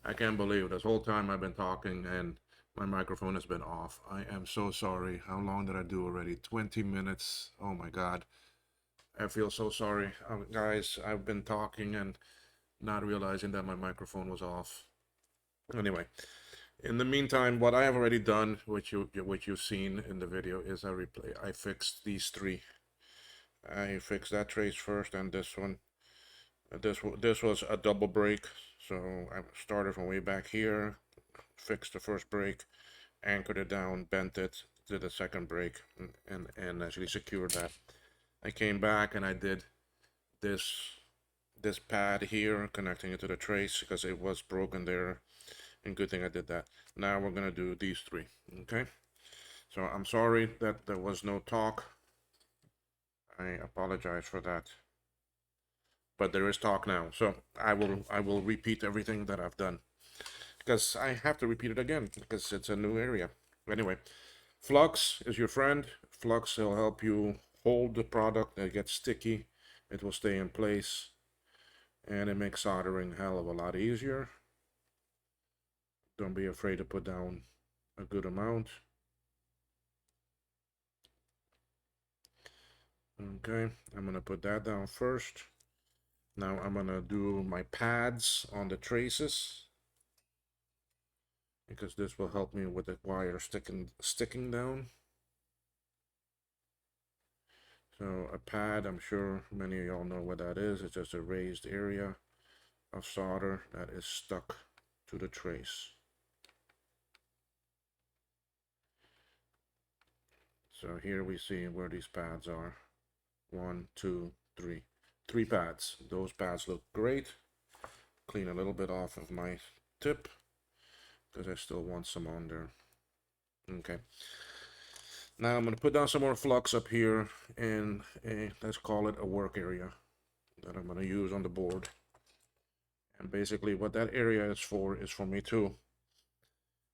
I can't believe this whole time I've been talking and my microphone has been off. I am so sorry. How long did I do already? 20 minutes. Oh my God. I feel so sorry. Guys, I've been talking and not realizing that my microphone was off. Anyway, in the meantime, what I have already done, which you've seen in the video, is I fixed these three. I fixed that trace first and this one. This was a double brake, so I started from way back here, fixed the first brake, anchored it down, bent it, did the second brake, and actually secured that. I came back and I did this this pad here, connecting it to the trace because it was broken there, and good thing I did that. Now we're gonna do these three, okay? So I'm sorry that there was no talk. I apologize for that, but there is talk now. So I will repeat everything that I've done because I have to repeat it again because it's a new area. Anyway, Flux is your friend. Flux will help you hold the product. It gets sticky. It will stay in place, and it makes soldering a hell of a lot easier. Don't be afraid to put down a good amount. Okay, I'm gonna put that down first. Now I'm gonna do my pads on the traces because this will help me with the wire sticking down. So a pad, I'm sure many of y'all know what that is. It's just a raised area of solder that is stuck to the trace. So here we see where these pads are. One, two, three. Three pads. Those pads look great. Clean a little bit off of my tip because I still want some on there. Okay. Now I'm going to put down some more flux up here in a, let's call it a work area that I'm going to use on the board. And basically what that area is for me to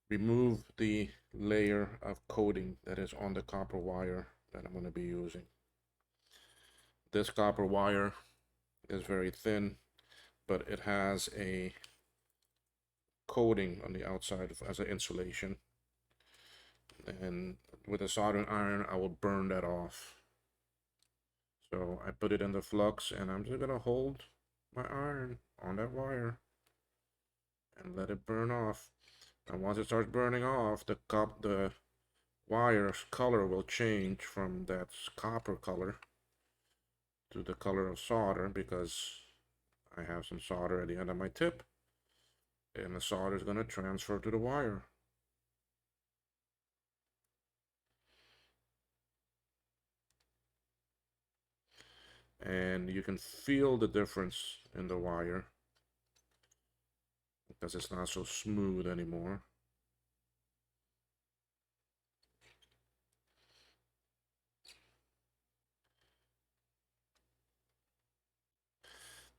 remove the layer of coating that is on the copper wire that I'm going to be using. This copper wire is very thin, but it has a coating on the outside as an insulation. And with a soldering iron, I will burn that off. So I put it in the flux and I'm just gonna hold my iron on that wire and let it burn off. And once it starts burning off, the wire's color will change from that copper color to the color of solder because I have some solder at the end of my tip, and the solder is going to transfer to the wire. And you can feel the difference in the wire because it's not so smooth anymore.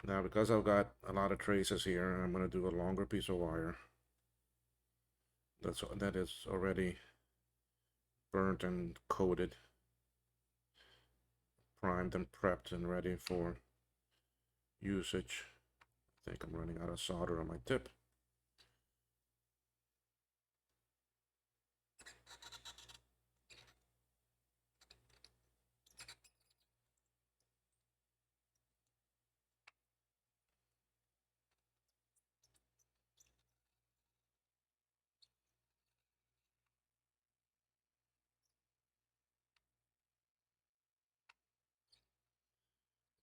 Now, because I've got a lot of traces here, I'm going to do a longer piece of wire that is already burnt and coated, primed and prepped and ready for usage. I think I'm running out of solder on my tip.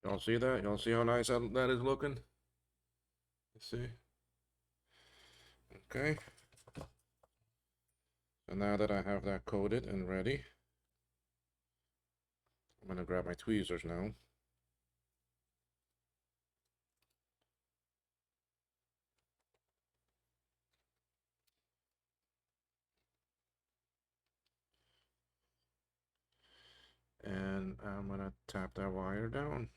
Y'all see that? Y'all see how nice that is looking? You see? Okay. So now that I have that coated and ready, I'm gonna grab my tweezers now. And I'm gonna tap that wire down.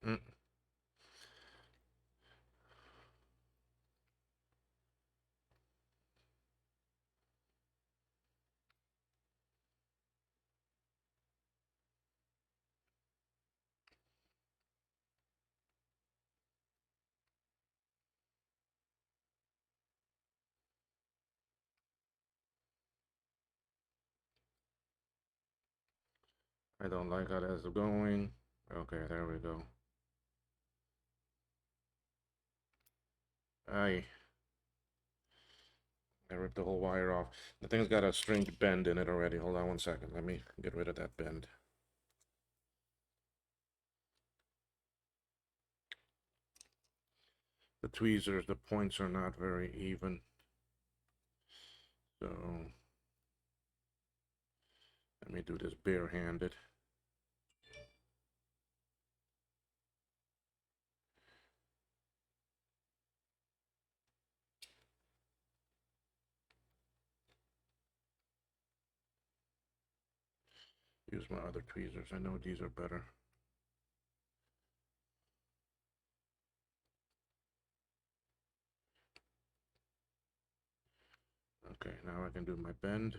Mm. I don't like how that's going. Okay, there we go. I ripped the whole wire off. The thing's got a strange bend in it already. Hold on one second. Let me get rid of that bend. The tweezers, the points are not very even. So let me do this barehanded. Use my other tweezers. I know these are better. Okay, now I can do my bend.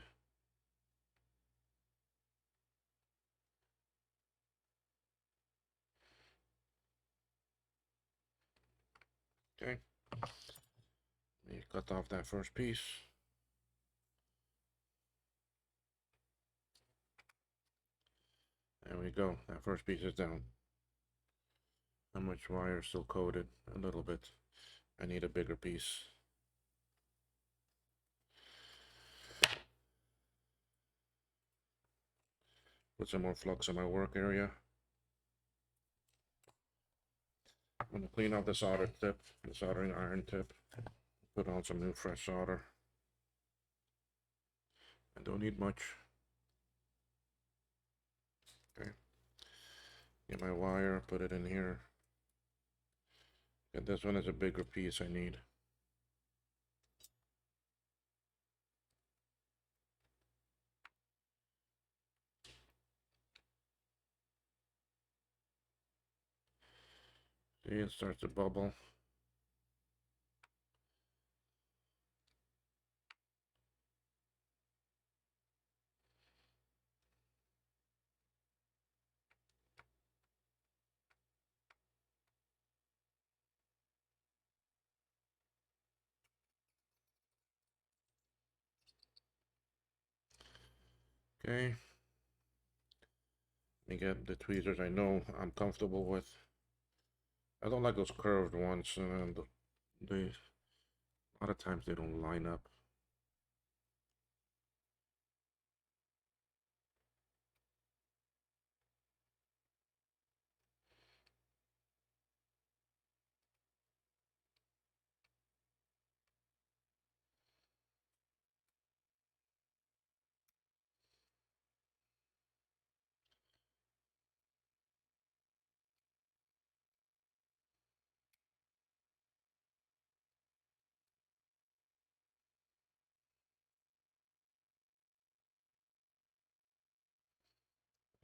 Okay. Let me cut off that first piece. There we go. That first piece is down. How much wire is still coated? A little bit. I need a bigger piece. Put some more flux in my work area. I'm going to clean off the solder tip, the soldering iron tip. Put on some new fresh solder. I don't need much. Okay. Get my wire, put it in here. And this one is a bigger piece I need. See, it starts to bubble. Okay. Let me get the tweezers I know I'm comfortable with. I don't like those curved ones, and they, a lot of times they don't line up.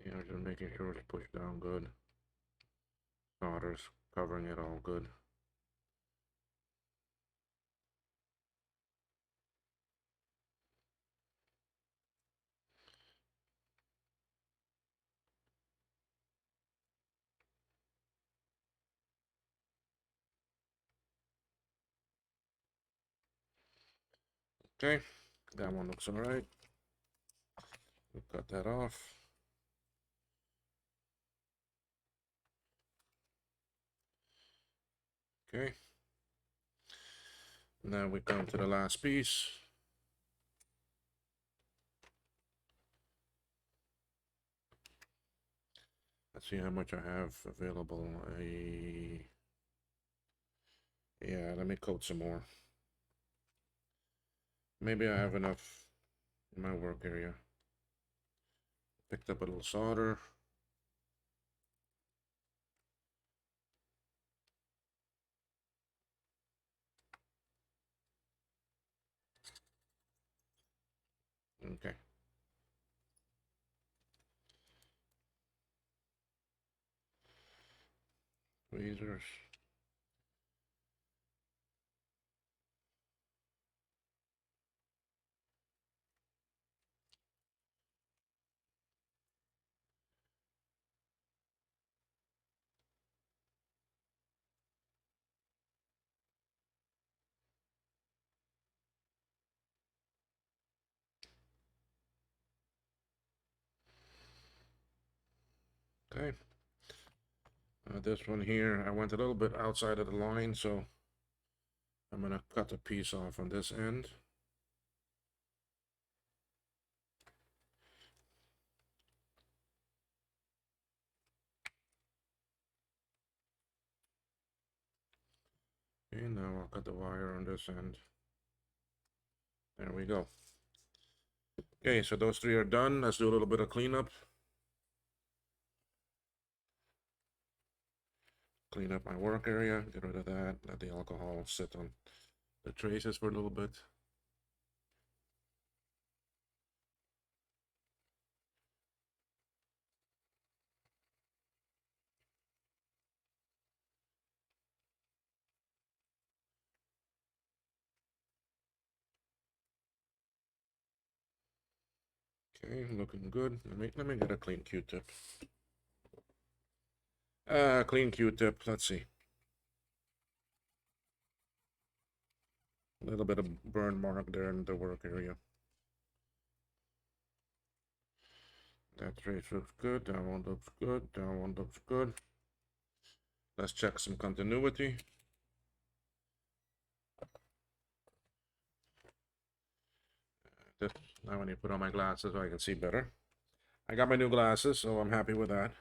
Yeah, just making sure it's pushed down good. Solder's covering it all good. Okay, that one looks alright. We'll cut that off. Okay. Now we come to the last piece. Let's see how much I have available. Yeah, let me coat some more. Maybe I have enough in my work area. Picked up a little solder. Okay. Tweezers. Okay. This one here, I went a little bit outside of the line, so I'm gonna cut a piece off on this end. And now I'll cut the wire on this end. There we go. Okay, so those three are done. Let's do a little bit of cleanup. Clean up my work area, get rid of that, let the alcohol sit on the traces for a little bit. Okay, looking good. Let me get a clean Q-tip. Clean Q-tip, let's see. A little bit of burn mark there in the work area. That trace looks good, that one looks good, that one looks good. Let's check some continuity. Now I need to put on my glasses so I can see better. I got my new glasses, so I'm happy with that.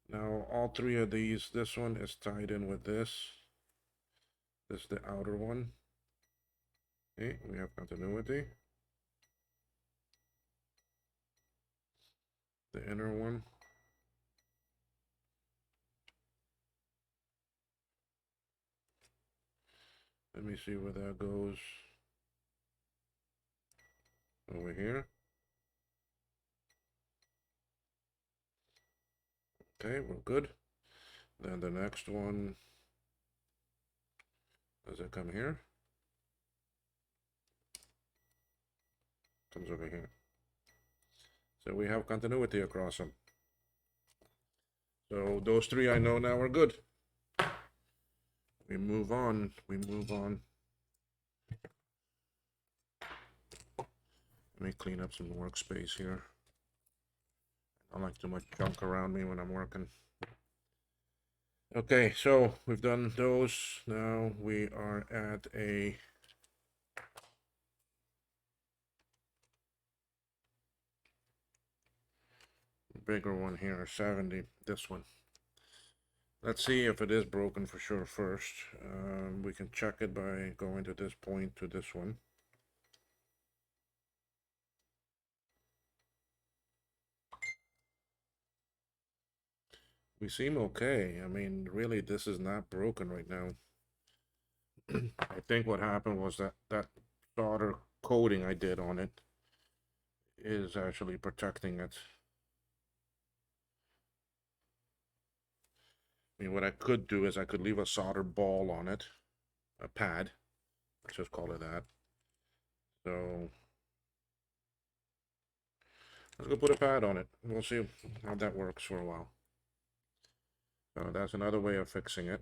Now all three of these, this one is tied in with this. This is the outer one. Okay, we have continuity. The inner one. Let me see where that goes. Over here. Okay, we're good. Then the next one, does it come here? Comes over here. So we have continuity across them. So those three I know now are good. We move on. We move on. Let me clean up some workspace here. I don't like too much junk around me when I'm working. Okay, so we've done those. Now we are at a bigger one here, 70, this one. Let's see if it is broken for sure first. We can check it by going to this point to this one. We seem okay. I mean, really, this is not broken right now. I think what happened was that solder coating I did on it is actually protecting it. I mean, what I could do is I could leave a solder ball on it, a pad, let's just call it that. So let's go put a pad on it. We'll see how that works for a while. So that's another way of fixing it.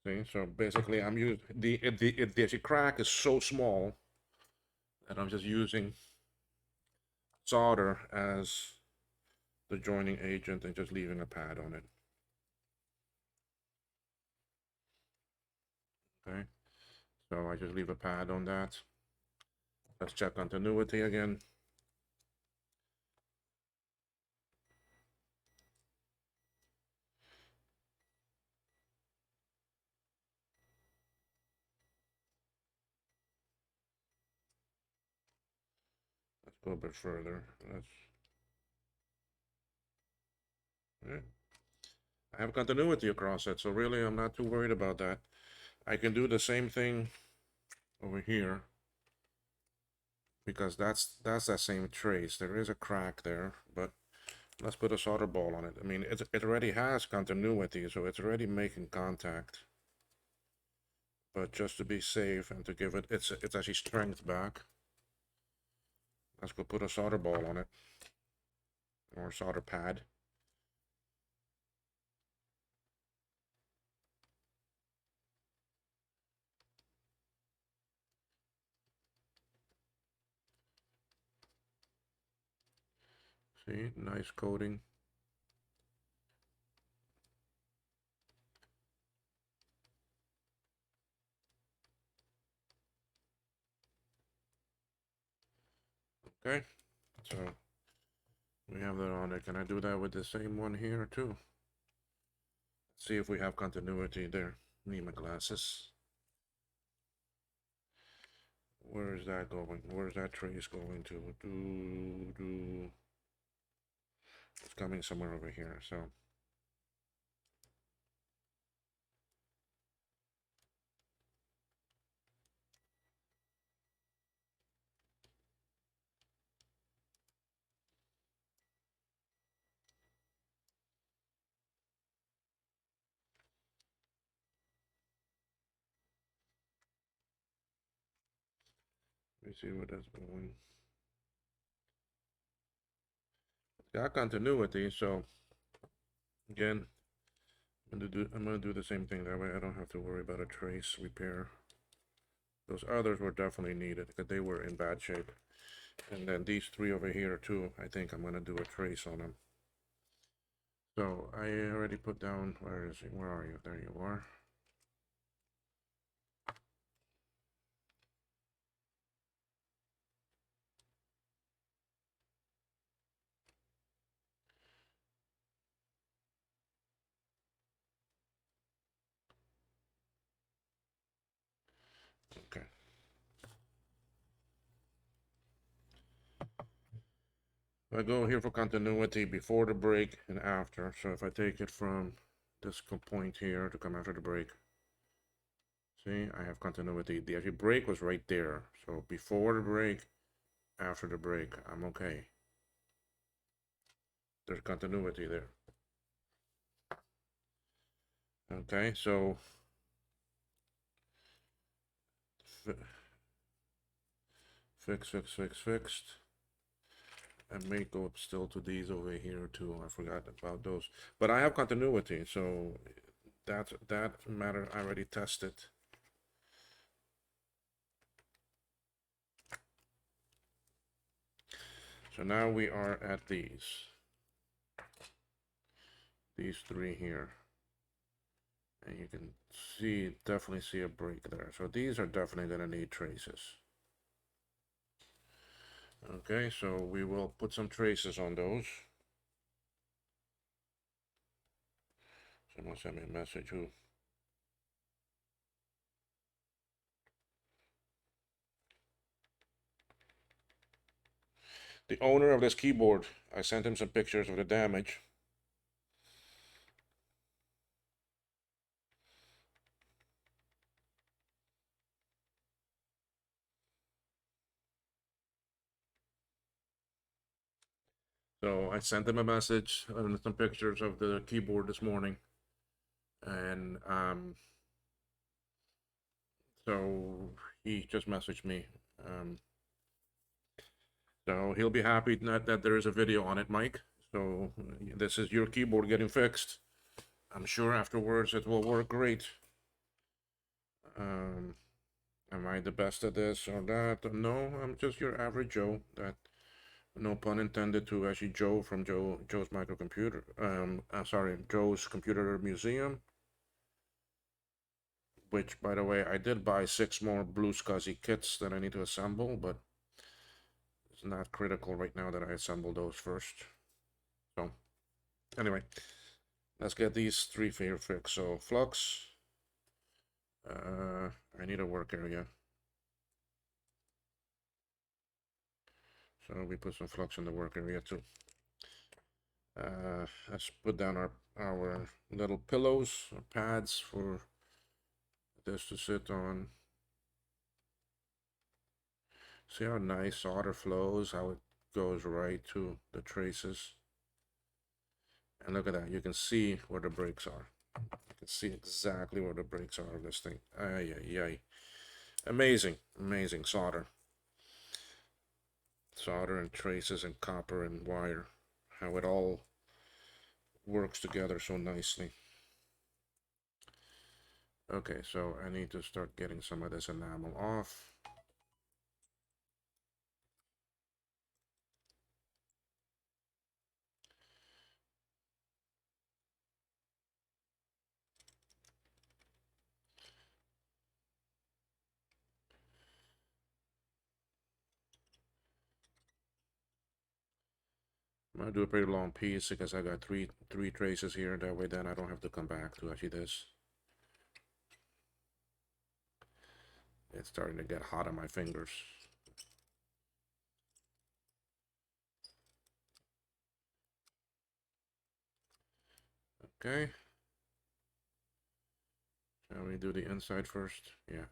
See, so basically I'm using the crack is so small that I'm just using solder as the joining agent and just leaving a pad on it. Okay, so I just leave a pad on that. Let's check continuity again. Let's go a bit further. Right. I have continuity across it, so really I'm not too worried about that. I can do the same thing over here because that's that same trace. There is a crack there, but let's put a solder ball on it. I mean, it already has continuity, so it's already making contact. But just to be safe and to give it it's actually strength back, let's go put a solder ball on it or a solder pad. See, nice coating. Okay, so we have that on there. Can I do that with the same one here too? See if we have continuity there. Need my glasses. Where is that going? Where's that trace going to? It's coming somewhere over here. So let me see where that's going. Got continuity, so again, I'm gonna do the same thing. That way I don't have to worry about a trace repair. Those others were definitely needed because they were in bad shape. And then these three over here too, I think I'm gonna do a trace on them. So I already put down, where is he? Where are you? There you are. Okay. I go here for continuity before the break and after. So if I take it from this point here to come after the break, see, I have continuity. The actual break was right there. So before the break, after the break, I'm okay. There's continuity there. Okay, so fixed. I may go up still to these over here too. I forgot about those, but I have continuity, so that matter I already tested. So now we are at these three here, and you can definitely see a break there. So these are definitely gonna need traces. Okay, so we will put some traces on those. Someone sent me a message. Who? The owner of this keyboard. I sent him some pictures of the damage. So I sent him a message and some pictures of the keyboard this morning, and so he just messaged me. So he'll be happy that there is a video on it, Mike. So this is your keyboard getting fixed. I'm sure afterwards it will work great. Am I the best at this or that? No, I'm just your average Joe. That, no pun intended, to actually Joe from Joe's Microcomputer. Sorry, Joe's Computer Museum. Which, by the way, I did buy 6 more Blue Scuzzy kits that I need to assemble, but it's not critical right now that I assemble those first. So, anyway, let's get these three here fixed. So, flux. I need a work area. So we put some flux in the work area too. Let's put down our little pillows or pads for this to sit on. See how nice solder flows, how it goes right to the traces. And look at that, you can see where the breaks are. You can see exactly where the breaks are of this thing. Ay, ay, ay. Amazing, amazing solder. Solder and traces and copper and wire. How it all works together so nicely. Okay, so I need to start getting some of this enamel off. I'm gonna do a pretty long piece because I got three traces here. That way, then I don't have to come back to actually this. It's starting to get hot on my fingers. Okay. Shall we do the inside first? Yeah.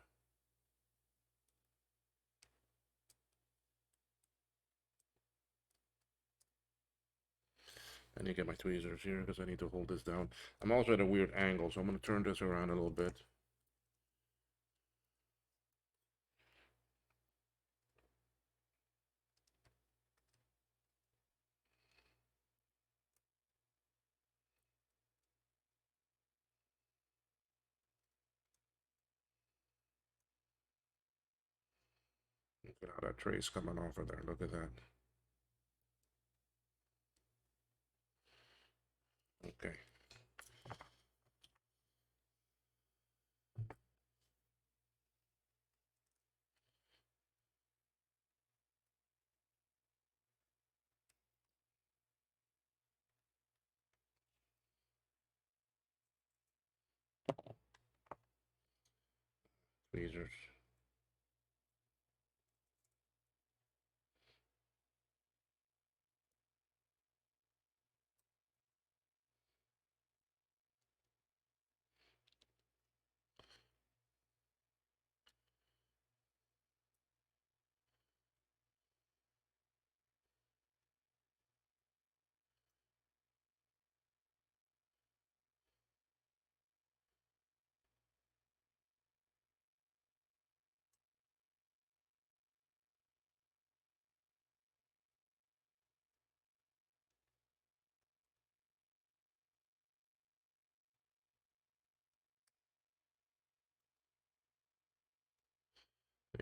I need to get my tweezers here because I need to hold this down. I'm also at a weird angle, so I'm going to turn this around a little bit. Look at how that trace coming off of there. Look at that. Okay. Tweezers.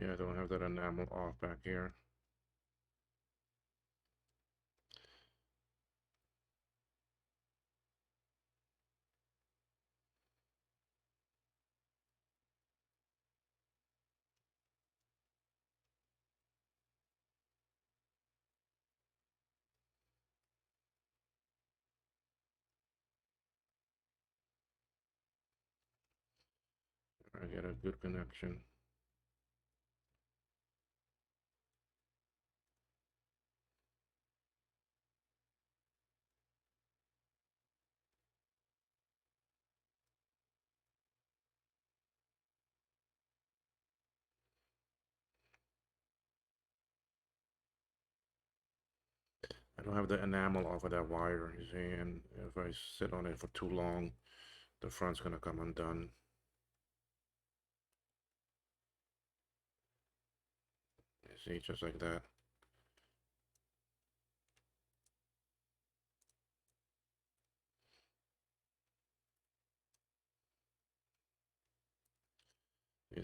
Yeah, I don't have that enamel off back here. I get a good connection. I don't have the enamel off of that wire, you see, and if I sit on it for too long, the front's gonna come undone. You see, just like that.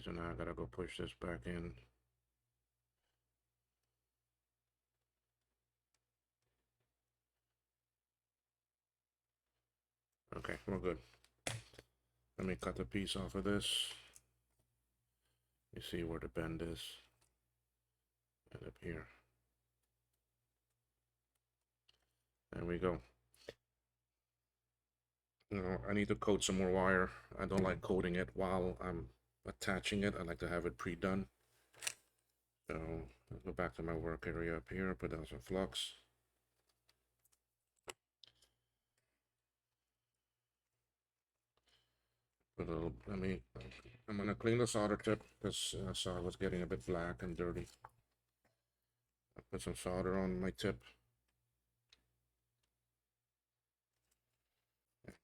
So now I gotta go push this back in. Okay, we're good. Let me cut the piece off of this. You see where the bend is. And up here. There we go. I need to coat some more wire. I don't like coating it while I'm attaching it. I like to have it pre-done. So I'll go back to my work area up here, put down some flux. Put a little, I'm gonna clean the solder tip because solder was getting a bit black and dirty. I put some solder on my tip.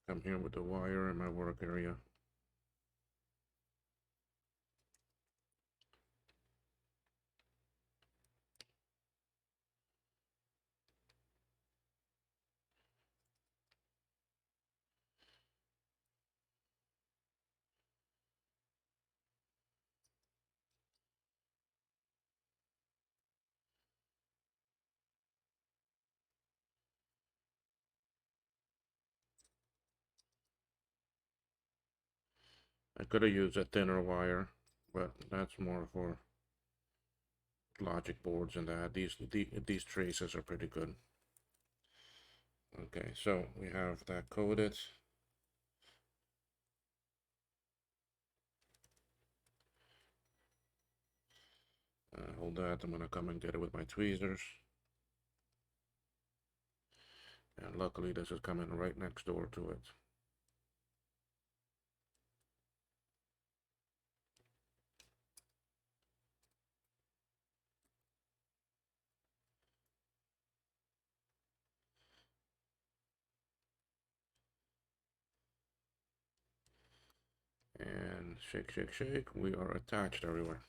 Come here with the wire in my work area. I could have used a thinner wire, but that's more for logic boards and that. These traces are pretty good. Okay, so we have that coded. Hold that, I'm gonna come and get it with my tweezers. And luckily this is coming right next door to it. And shake, shake, shake. We are attached everywhere.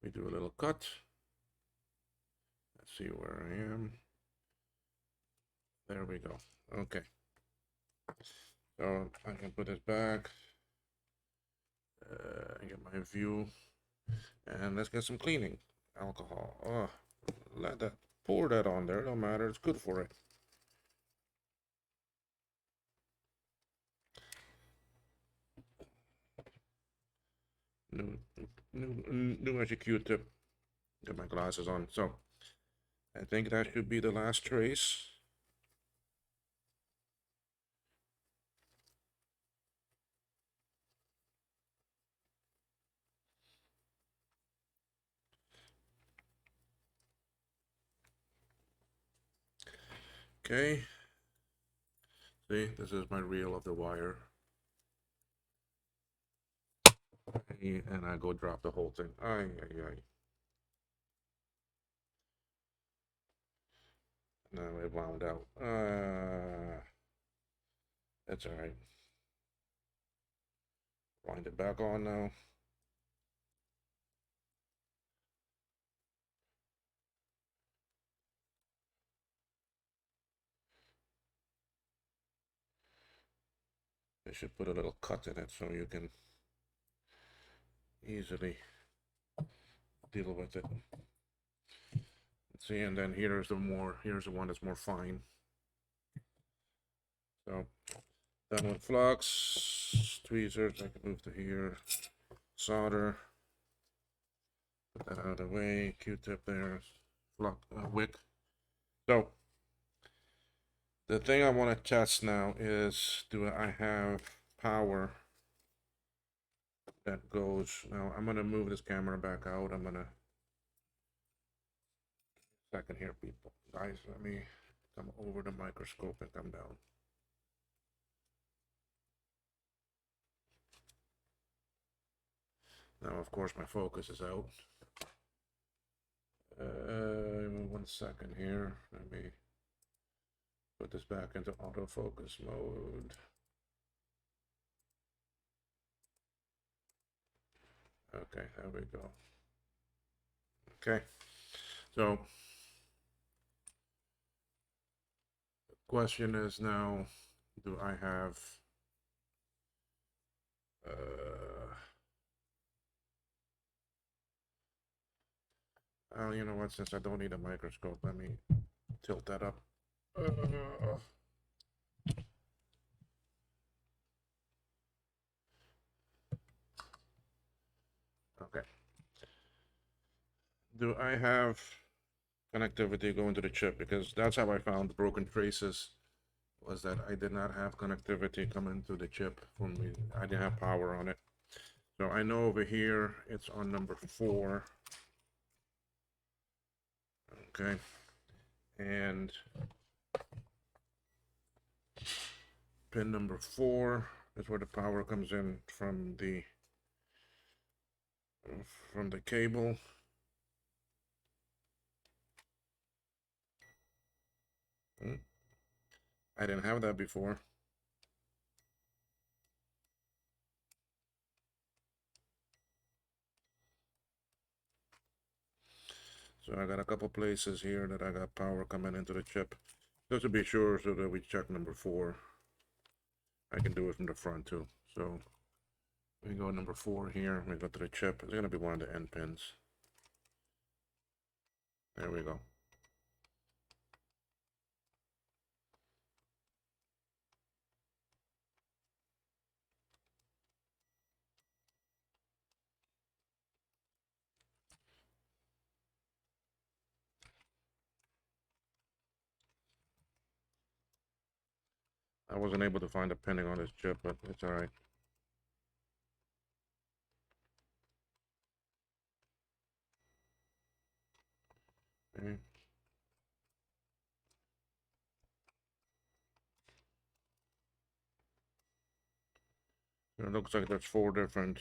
We do a little cut. Let's see where I am. There we go. Okay. So I can put this back. Get my view. And let's get some cleaning alcohol. Oh, let that pour that on there. Don't matter. It's good for it. New as a Q-tip. Get my glasses on. So I think that should be the last trace. Okay. See, this is my reel of the wire. And I go drop the whole thing. Ay, ay, ay. Now it wound out. That's all right. Wind it back on now. I should put a little cut in it so you can easily deal with it. See, and then here's the one that's more fine. So done with flux, tweezers, I can move to here, solder, put that out of the way, Q-tip there, flux, wick. So the thing I want to test now is, do I have power that goes, now I'm gonna move this camera back out, I'm gonna, second here people, guys, let me come over the microscope and come down. Now, of course, my focus is out. 1 second here. Let me put this back into autofocus mode. Okay, there we go. Okay, so the question is now, do I have oh, you know what, since I don't need a microscope, let me tilt that up. Okay. Do I have connectivity going to the chip? Because that's how I found the broken traces, was that I did not have connectivity coming to the chip from me. I didn't have power on it. So I know over here it's on number 4. Okay. And pin number 4 is where the power comes in from the cable. I didn't have that before. So I got a couple places here that I got power coming into the chip. Just to be sure, so that we check number 4. I can do it from the front too. So we go number 4 here. We go to the chip. It's gonna be one of the end pins. There we go. I wasn't able to find a pinning on this chip, but it's all right. Okay. It looks like there's 4 different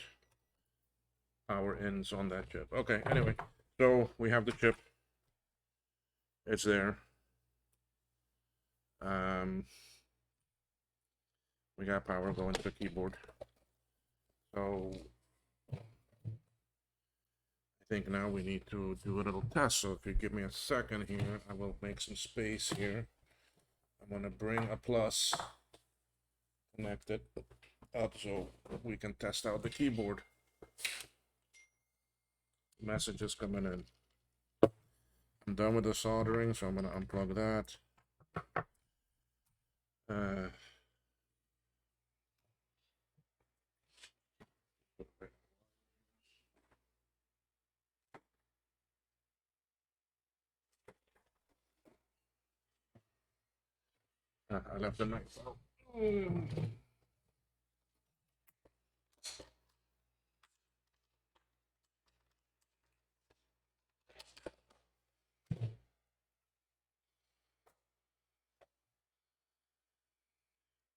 power ins on that chip. Okay, anyway, so we have the chip. It's there. We got power going to the keyboard. So I think now we need to do a little test. So if you give me a second here, I will make some space here. I'm gonna bring a plus, connect it up so we can test out the keyboard. Messages coming in. I'm done with the soldering, so I'm gonna unplug that. I left the knife out.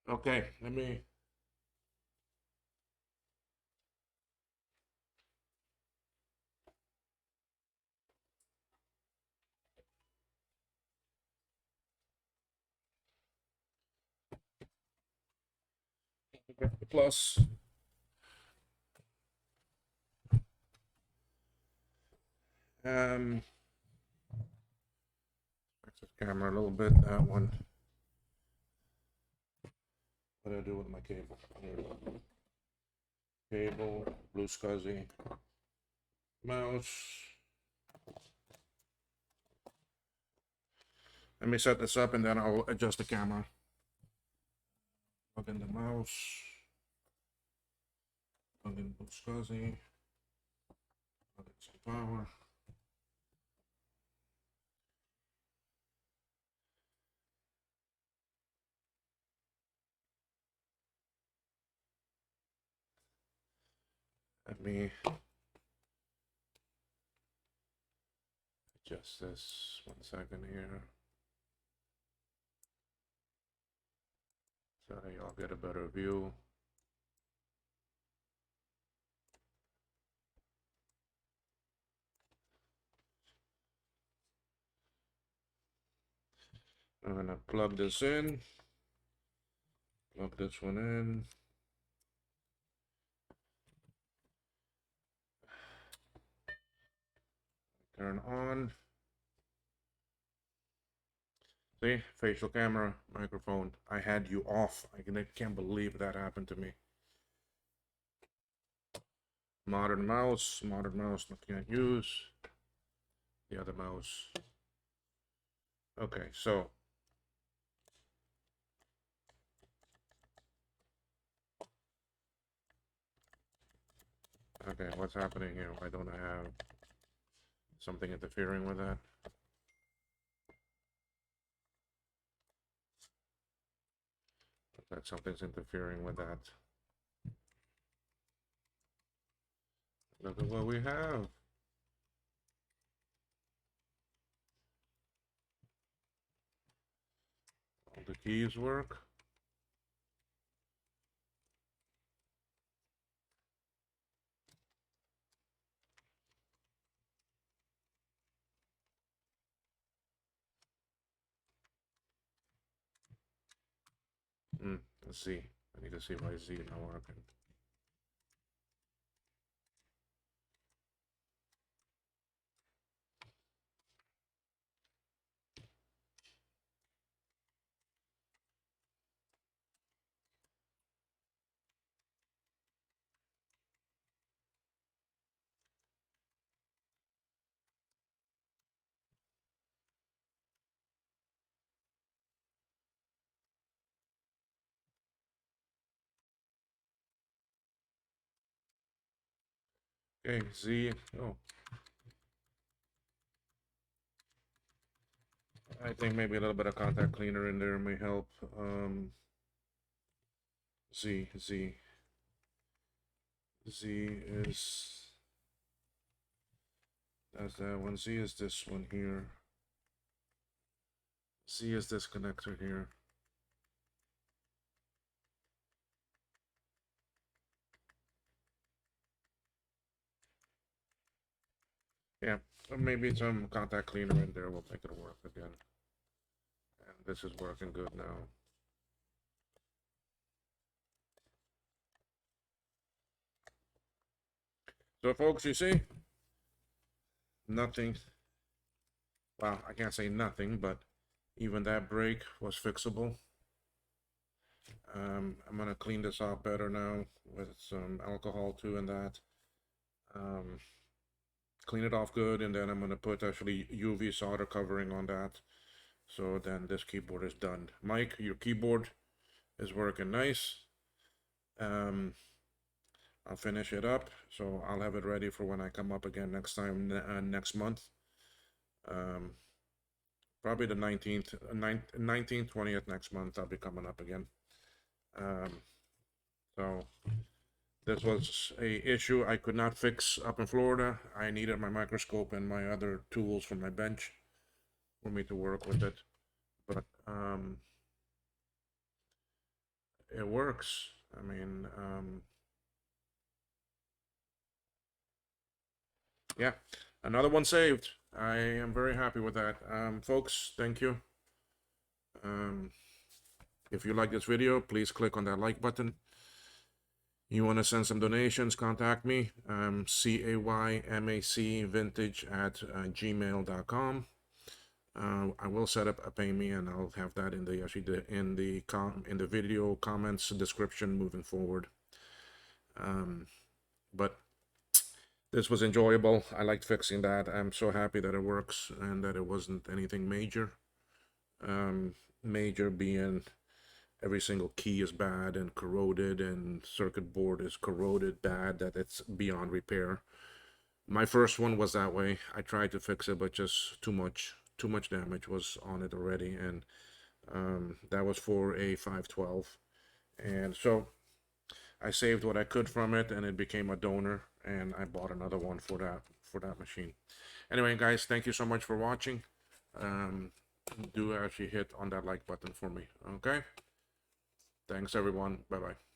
Okay, let me. Plus. Back to the camera a little bit. That one. What do I do with my cable? Cable, blue SCSI, mouse. Let me set this up and then I'll adjust the camera. Plug in the mouse. Plug in blue SCSI. Plug in some power. Let me adjust this 1 second here. So y'all get a better view. I'm gonna plug this in. Plug this one in. Turn on. See, facial camera, microphone. I had you off. I can't believe that happened to me. Modern mouse, I can't use. The other mouse. Okay, so. Okay, what's happening here? Why don't I have something interfering with that? That something's interfering with that. Look at what we have. All the keys work. Let's see. I need to see why Z is not working. Okay, Z. Oh. I think maybe a little bit of contact cleaner in there may help. Z is, that's that one. Z is this one here. Z is this connector here. Yeah, maybe some contact cleaner in there will make it work again. And this is working good now. So folks, you see, nothing, well, I can't say nothing, but even that break was fixable. I'm gonna clean this off better now with some alcohol too and that. Um, Clean it off good, and then I'm gonna put actually UV solder covering on that. So then this keyboard is done. Mike, your keyboard is working nice. I'll finish it up, so I'll have it ready for when I come up again next time, next month. Um, Probably the 19th, 19th, 20th next month, I'll be coming up again. So this was a issue I could not fix up in Florida. I needed my microscope and my other tools from my bench for me to work with it. But it works. I mean, yeah, another one saved. I am very happy with that. Folks, thank you. If you like this video, please click on that like button. You want to send some donations, contact me. CAYMAC vintage at gmail.com. I will set up a pay me, and I'll have that in the in the video comments description moving forward. But this was enjoyable. I liked fixing that. I'm so happy that it works and that it wasn't anything major. Major being every single key is bad and corroded, and circuit board is corroded bad that it's beyond repair. My first one was that way. I tried to fix it, but just too much damage was on it already, and that was for a 512. And so I saved what I could from it, and it became a donor, and I bought another one for that machine. Anyway, guys, thank you so much for watching. Do actually hit on that like button for me, okay? Thanks, everyone. Bye-bye.